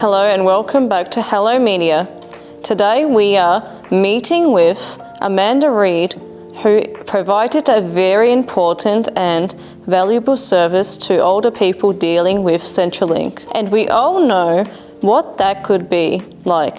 Hello and welcome back to Hellow Media. Today we are meeting with Amanda Reid, who provided a very important and valuable service to older people dealing with Centrelink. And we all know what that could be like.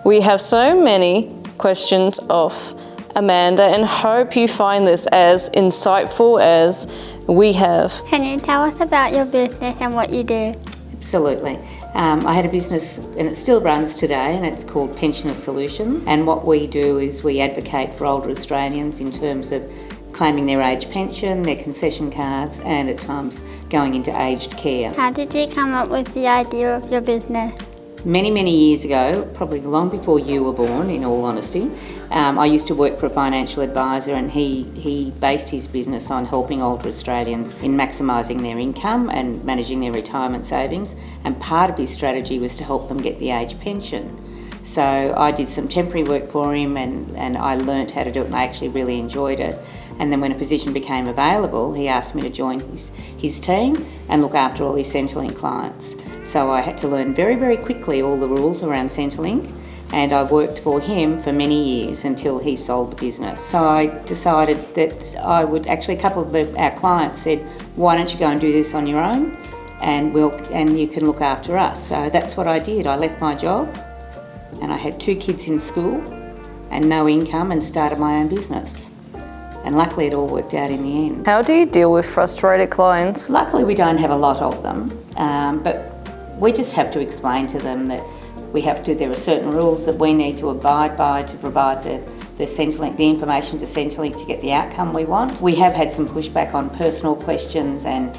We have so many questions of Amanda and hope you find this as insightful as we have. Can you tell us about your business and what you do? Absolutely. I had a business and it still runs today, and it's called Pensioner Solutions, and what we do is we advocate for older Australians in terms of claiming their age pension, their concession cards, and at times going into aged care. How did you come up with the idea of your business? Many years ago, probably long before you were born, in all honesty, I used to work for a financial advisor, and he based his business on helping older Australians in maximising their income and managing their retirement savings, and part of his strategy was to help them get the age pension. So I did some temporary work for him and I learnt how to do it, and I actually really enjoyed it. And then when a position became available, he asked me to join his team and look after all his Centrelink clients. So I had to learn very quickly all the rules around Centrelink, and I worked for him for many years until he sold the business. So I decided that I would actually, a couple of our clients said, why don't you go and do this on your own and you can look after us. So that's what I did. I left my job and I had 2 kids in school and no income and started my own business. And luckily it all worked out in the end. How do you deal with frustrated clients? Luckily we don't have a lot of them, but we just have to explain to them that there are certain rules that we need to abide by to provide the Centrelink, the information to Centrelink to get the outcome we want. We have had some pushback on personal questions and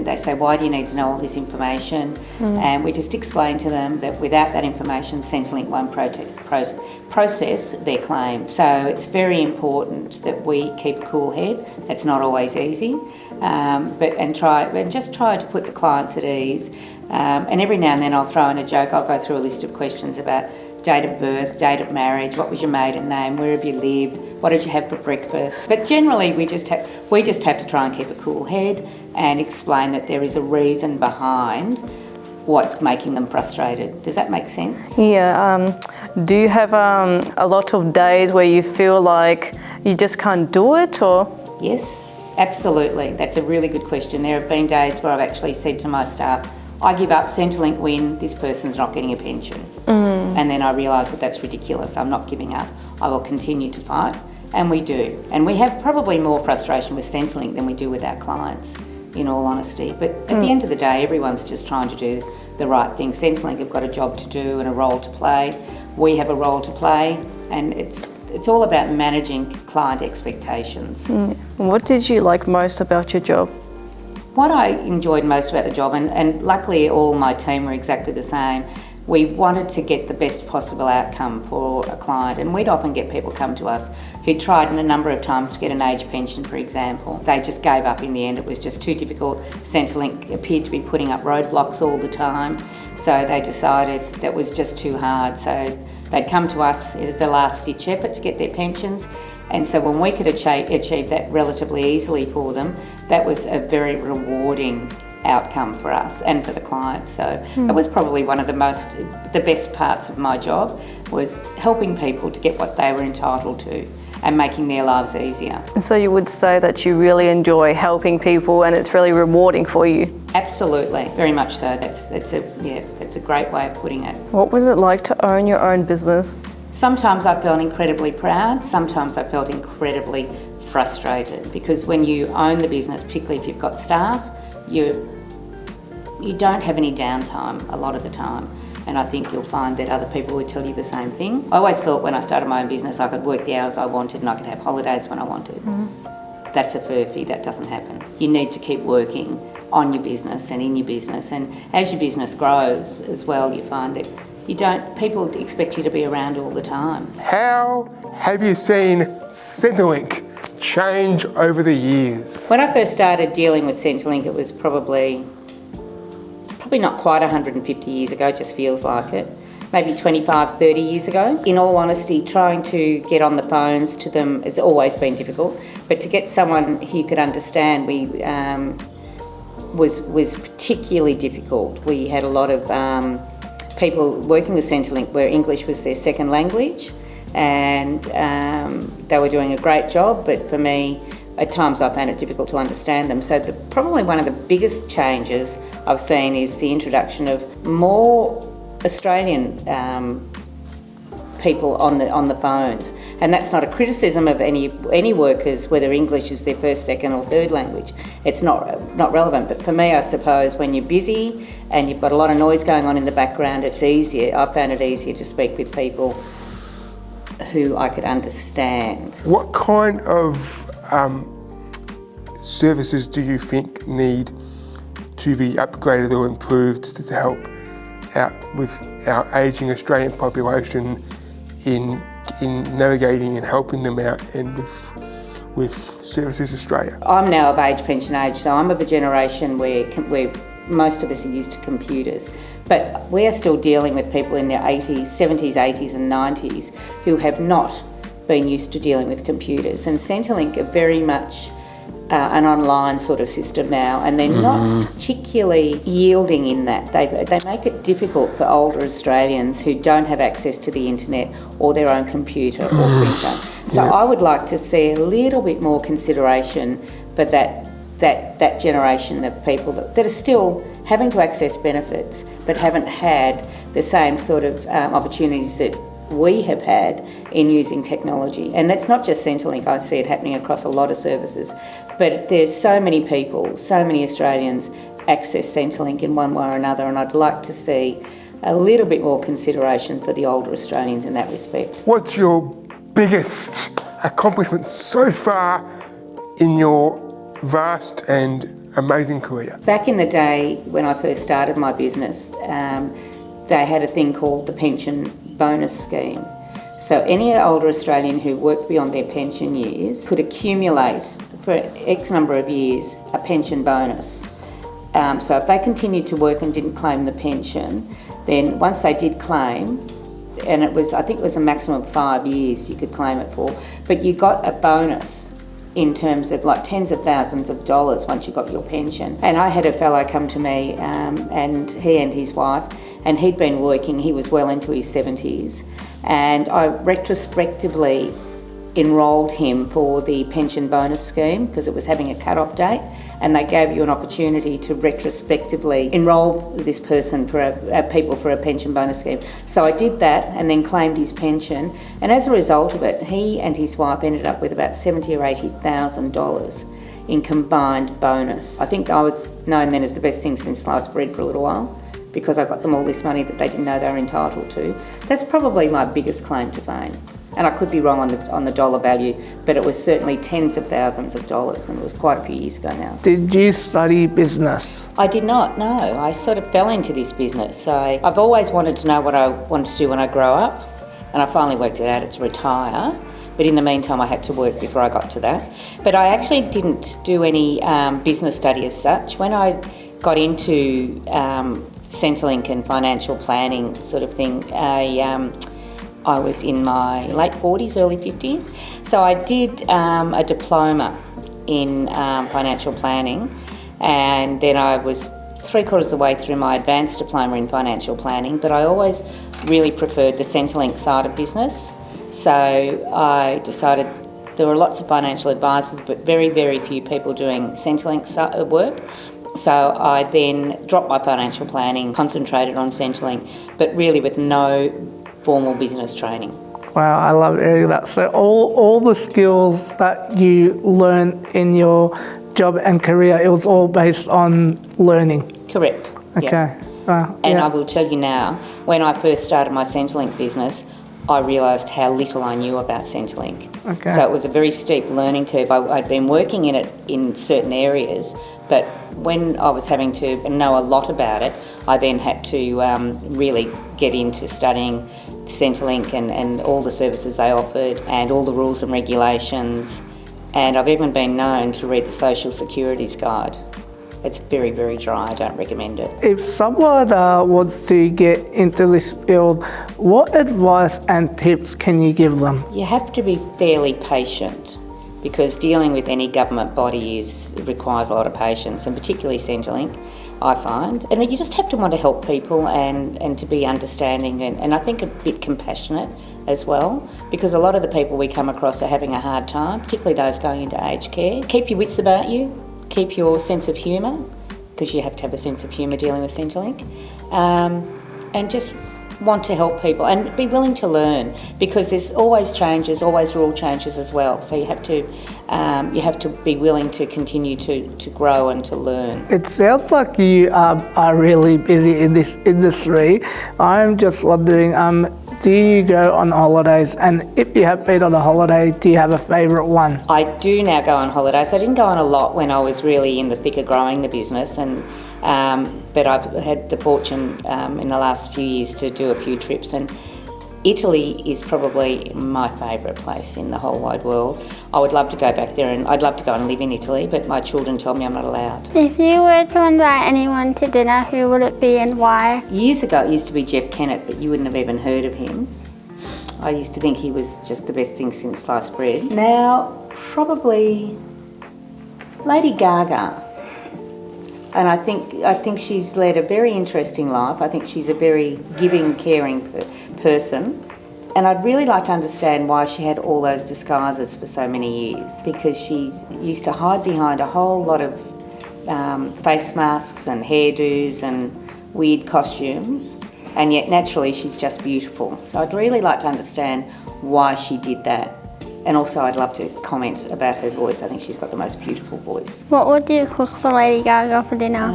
they say, why do you need to know all this information? And we just explain to them that without that information, Centrelink won't process their claim. So it's very important that we keep a cool head. That's not always easy, but just try to put the clients at ease. And every now and then I'll throw in a joke. I'll go through a list of questions about date of birth, date of marriage, what was your maiden name, where have you lived, what did you have for breakfast. But generally we just have to try and keep a cool head and explain that there is a reason behind what's making them frustrated. Does that make sense? Yeah. Do you have a lot of days where you feel like you just can't do it, or? Yes, absolutely. That's a really good question. There have been days where I've actually said to my staff, I give up, Centrelink win, this person's not getting a pension. And then I realise that that's ridiculous. I'm not giving up. I will continue to fight, and we do. And we have probably more frustration with Centrelink than we do with our clients, in all honesty. But at the end of the day, everyone's just trying to do the right thing. Centrelink have got a job to do and a role to play. We have a role to play, and it's all about managing client expectations. What did you like most about your job? What I enjoyed most about the job, and luckily all my team were exactly the same, we wanted to get the best possible outcome for a client, and we'd often get people come to us who tried a number of times to get an age pension, for example. They just gave up in the end. It was just too difficult. Centrelink appeared to be putting up roadblocks all the time, so they decided that was just too hard. So they'd come to us as a last-ditch effort to get their pensions, and so when we could achieve that relatively easily for them, that was a very rewarding outcome for us and for the client. So it was probably one of the best parts of my job, was helping people to get what they were entitled to and making their lives easier. So you would say that you really enjoy helping people and it's really rewarding for you? Absolutely, very much so. That's a great way of putting it. What was it like to own your own business? Sometimes I felt incredibly proud, sometimes I felt incredibly frustrated, because when you own the business, particularly if you've got staff, you don't have any downtime a lot of the time, and I think you'll find that other people would tell you the same thing. I always thought when I started my own business I could work the hours I wanted and I could have holidays when I wanted. That's a furphy, that doesn't happen. You need to keep working on your business and in your business, and as your business grows as well, you find that people expect you to be around all the time. How have you seen Centrelink change over the years? When I first started dealing with Centrelink, it was probably not quite 150 years ago, it just feels like it. Maybe 25, 30 years ago. In all honesty, trying to get on the phones to them has always been difficult, but to get someone who could understand, was particularly difficult. We had a lot of people working with Centrelink where English was their second language, and they were doing a great job, but for me, at times I found it difficult to understand them. So probably one of the biggest changes I've seen is the introduction of more Australian people on the phones, and that's not a criticism of any workers whether English is their first, second or third language. It's not relevant, but for me, I suppose when you're busy and you've got a lot of noise going on in the background, it's easier. I found it easier to speak with people who I could understand. What kind of services do you think need to be upgraded or improved to help out with our ageing Australian population in navigating and helping them out and with Services Australia? I'm now of pension age, so I'm of a generation where most of us are used to computers, but we are still dealing with people in their 80s, 70s, 80s and 90s who have not been used to dealing with computers, and Centrelink are very much an online sort of system now, and they're not particularly yielding in that. They make it difficult for older Australians who don't have access to the internet or their own computer or printer. So I would like to see a little bit more consideration for that generation of people that are still having to access benefits but haven't had the same sort of opportunities that we have had in using technology. And that's not just Centrelink, I see it happening across a lot of services. But there's so many people, so many Australians access Centrelink in one way or another, and I'd like to see a little bit more consideration for the older Australians in that respect. What's your biggest accomplishment so far in your vast and amazing career? Back in the day when I first started my business, they had a thing called the pension bonus scheme. So any older Australian who worked beyond their pension years could accumulate for X number of years a pension bonus. So if they continued to work and didn't claim the pension, then once they did claim, and I think it was a maximum of 5 years you could claim it for, but you got a bonus in terms of like tens of thousands of dollars once you got your pension. And I had a fellow come to me, and he and his wife, and he'd been working, he was well into his 70s, and I retrospectively enrolled him for the pension bonus scheme because it was having a cut-off date, and they gave you an opportunity to retrospectively enrol this person for people for a pension bonus scheme. So I did that and then claimed his pension, and as a result of it, he and his wife ended up with about $70,000 or $80,000 in combined bonus. I think I was known then as the best thing since sliced bread for a little while, because I got them all this money that they didn't know they were entitled to. That's probably my biggest claim to fame. And I could be wrong on the dollar value, but it was certainly tens of thousands of dollars, and it was quite a few years ago now. Did you study business? I did not, no. I sort of fell into this business. I've always wanted to know what I wanted to do when I grow up, and I finally worked it out, it's retire. But in the meantime, I had to work before I got to that. But I actually didn't do any business study as such. When I got into Centrelink and financial planning sort of thing, I was in my late 40s, early 50s. So I did a diploma in financial planning, and then I was 3/4 of the way through my advanced diploma in financial planning, but I always really preferred the Centrelink side of business. So I decided there were lots of financial advisors, but very, very few people doing Centrelink work. So I then dropped my financial planning, concentrated on Centrelink, but really with no formal business training. Wow, I love hearing that. So all the skills that you learn in your job and career, it was all based on learning? Correct. Okay. Yeah. Wow. And yeah. I will tell you now, when I first started my Centrelink business, I realised how little I knew about Centrelink. Okay. So it was a very steep learning curve. I'd been working in it in certain areas, but when I was having to know a lot about it, I then had to really get into studying Centrelink and all the services they offered and all the rules and regulations. And I've even been known to read the Social Securities Guide. It's very, very dry. I don't recommend it. If someone wants to get into this field, what advice and tips can you give them? You have to be fairly patient because dealing with any government body requires a lot of patience, and particularly Centrelink, I find. And you just have to want to help people and to be understanding and I think a bit compassionate as well, because a lot of the people we come across are having a hard time, particularly those going into aged care. Keep your wits about you, keep your sense of humour, because you have to have a sense of humour dealing with Centrelink, and just want to help people and be willing to learn, because there's always changes, always rule changes as well. So you have to be willing to continue to grow and to learn. It sounds like you are really busy in this industry. I'm just wondering, do you go on holidays? And if you have been on a holiday, do you have a favourite one? I do now go on holidays. I didn't go on a lot when I was really in the thick of growing the business, but I've had the fortune in the last few years to do a few trips, and Italy is probably my favourite place in the whole wide world. I would love to go back there, and I'd love to go and live in Italy, but my children tell me I'm not allowed. If you were to invite anyone to dinner, who would it be and why? Years ago it used to be Jeff Kennett, but you wouldn't have even heard of him. I used to think he was just the best thing since sliced bread. Now, probably Lady Gaga. And I think she's led a very interesting life. I think she's a very giving, caring person. And I'd really like to understand why she had all those disguises for so many years, because she used to hide behind a whole lot of face masks and hairdos and weird costumes, and yet naturally she's just beautiful. So I'd really like to understand why she did that. And also I'd love to comment about her voice. I think she's got the most beautiful voice. What would you cook for Lady Gaga for dinner?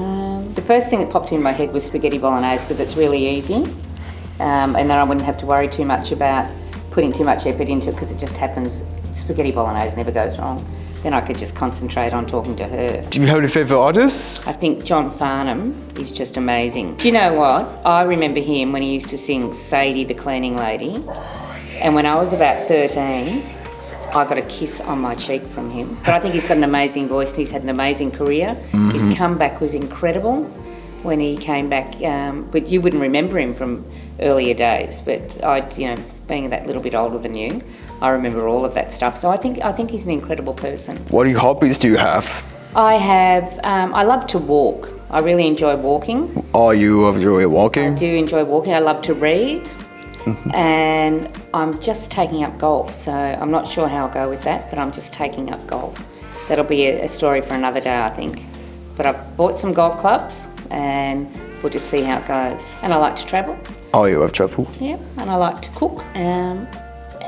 The first thing that popped in my head was spaghetti bolognese, because it's really easy. And then I wouldn't have to worry too much about putting too much effort into it, because it just happens. Spaghetti bolognese never goes wrong. Then I could just concentrate on talking to her. Do you have any favourite artists? I think John Farnham is just amazing. Do you know what? I remember him when he used to sing Sadie the Cleaning Lady. And when I was about 13, I got a kiss on my cheek from him. But I think he's got an amazing voice, and he's had an amazing career. Mm-hmm. His comeback was incredible when he came back. But you wouldn't remember him from earlier days. But being that little bit older than you, I remember all of that stuff. So I think he's an incredible person. What hobbies do you have? I love to walk. I really enjoy walking. Oh, you enjoy walking? I do enjoy walking. I love to read. And I'm just taking up golf, so I'm not sure how I'll go with that, but I'm just taking up golf. That'll be a story for another day, I think. But I've bought some golf clubs and we'll just see how it goes. And I like to travel. Oh, you have travel? Yeah, and I like to cook. And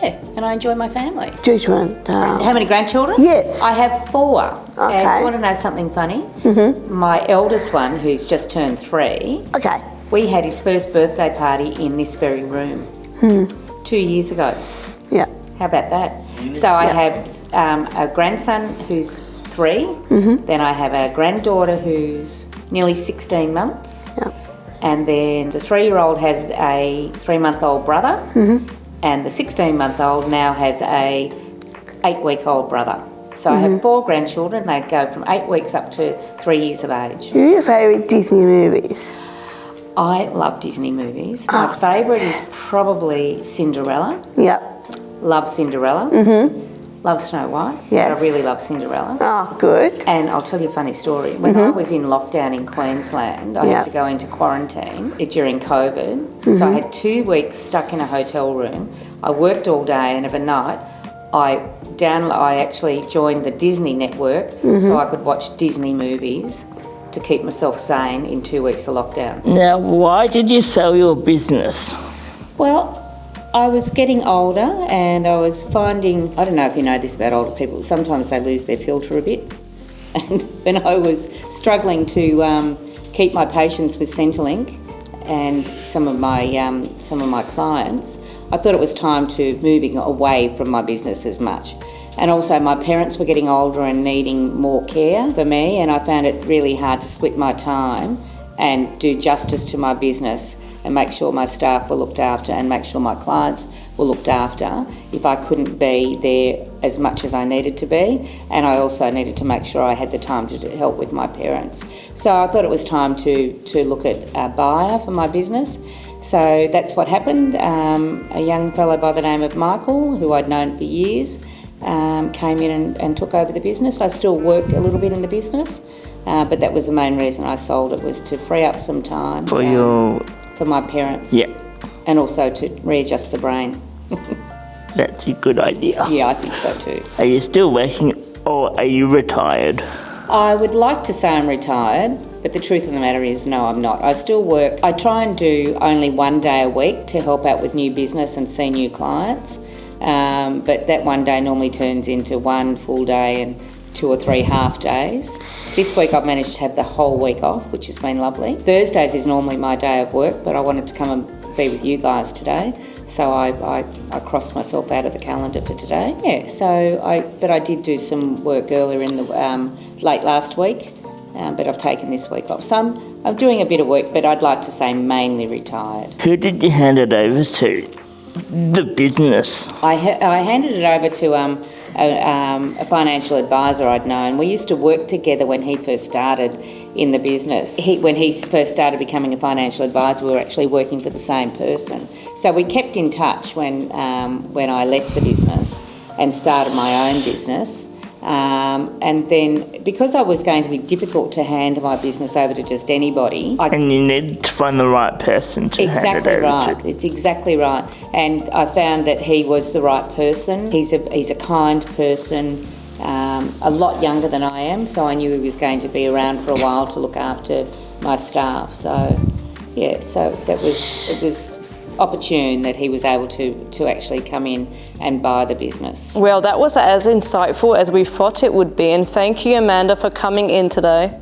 I enjoy my family. Judgment. How many grandchildren? Yes. I have 4. Okay. And you want to know something funny? Mm-hmm. My eldest one, who's just turned 3. Okay. We had his first birthday party in this very room 2 years ago. Yeah. How about that? So I have a grandson who's 3, then I have a granddaughter who's nearly 16 months, and then the 3-year-old has a 3-month-old brother, and the 16-month-old now has a 8-week-old brother. So I have 4 grandchildren. They go from 8 weeks up to 3 years of age. Who are your favourite Disney movies? I love Disney movies. My favourite is probably Cinderella. Yep. Love Cinderella. Love Snow White. Yes. But I really love Cinderella. Oh, good. And I'll tell you a funny story. When I was in lockdown in Queensland, I had to go into quarantine during COVID. So I had 2 weeks stuck in a hotel room. I worked all day, and overnight I actually joined the Disney network so I could watch Disney movies to keep myself sane in 2 weeks of lockdown. Now, why did you sell your business? Well, I was getting older, and I was finding, I don't know if you know this about older people, sometimes they lose their filter a bit. And when I was struggling to keep my patience with Centrelink and some of my clients, I thought it was time to moving away from my business as much. And also my parents were getting older and needing more care for me, and I found it really hard to split my time and do justice to my business and make sure my staff were looked after and make sure my clients were looked after if I couldn't be there as much as I needed to be. And I also needed to make sure I had the time to help with my parents. So I thought it was time to look at a buyer for my business. So that's what happened. A young fellow by the name of Michael, who I'd known for years, came in and took over the business. I still work a little bit in the business, but that was the main reason I sold it, was to free up some time for my parents. Yeah, And also to readjust the brain. that's a good idea. Yeah, I think so too. Are you still working or are you retired? I would like to say I'm retired, but the truth of the matter is no, I'm not. I still work. I try and do only one day a week to help out with new business and see new clients, but that one day normally turns into one full day and 2 or 3 half days. This week I've managed to have the whole week off, which has been lovely. Thursdays is normally my day of work, but I wanted to come and be with you guys today, so I crossed myself out of the calendar for today. Yeah, but I did do some work earlier in the late last week, but I've taken this week off. So I'm doing a bit of work, but I'd like to say mainly retired. Who did you hand it over to? The business. I handed it over to a financial advisor I'd known. We used to work together when he first started in the business. When he first started becoming a financial advisor, we were actually working for the same person. So we kept in touch when I left the business and started my own business. And then, because I was going to be difficult to hand my business over to just anybody, And you need to find the right person to hand it over right. to. It's exactly right. And I found that he was the right person. He's a kind person, a lot younger than I am, so I knew he was going to be around for a while to look after my staff. So, yeah, so it was opportune that he was able to actually come in and buy the business. Well, that was as insightful as we thought it would be, and thank you, Amanda, for coming in today.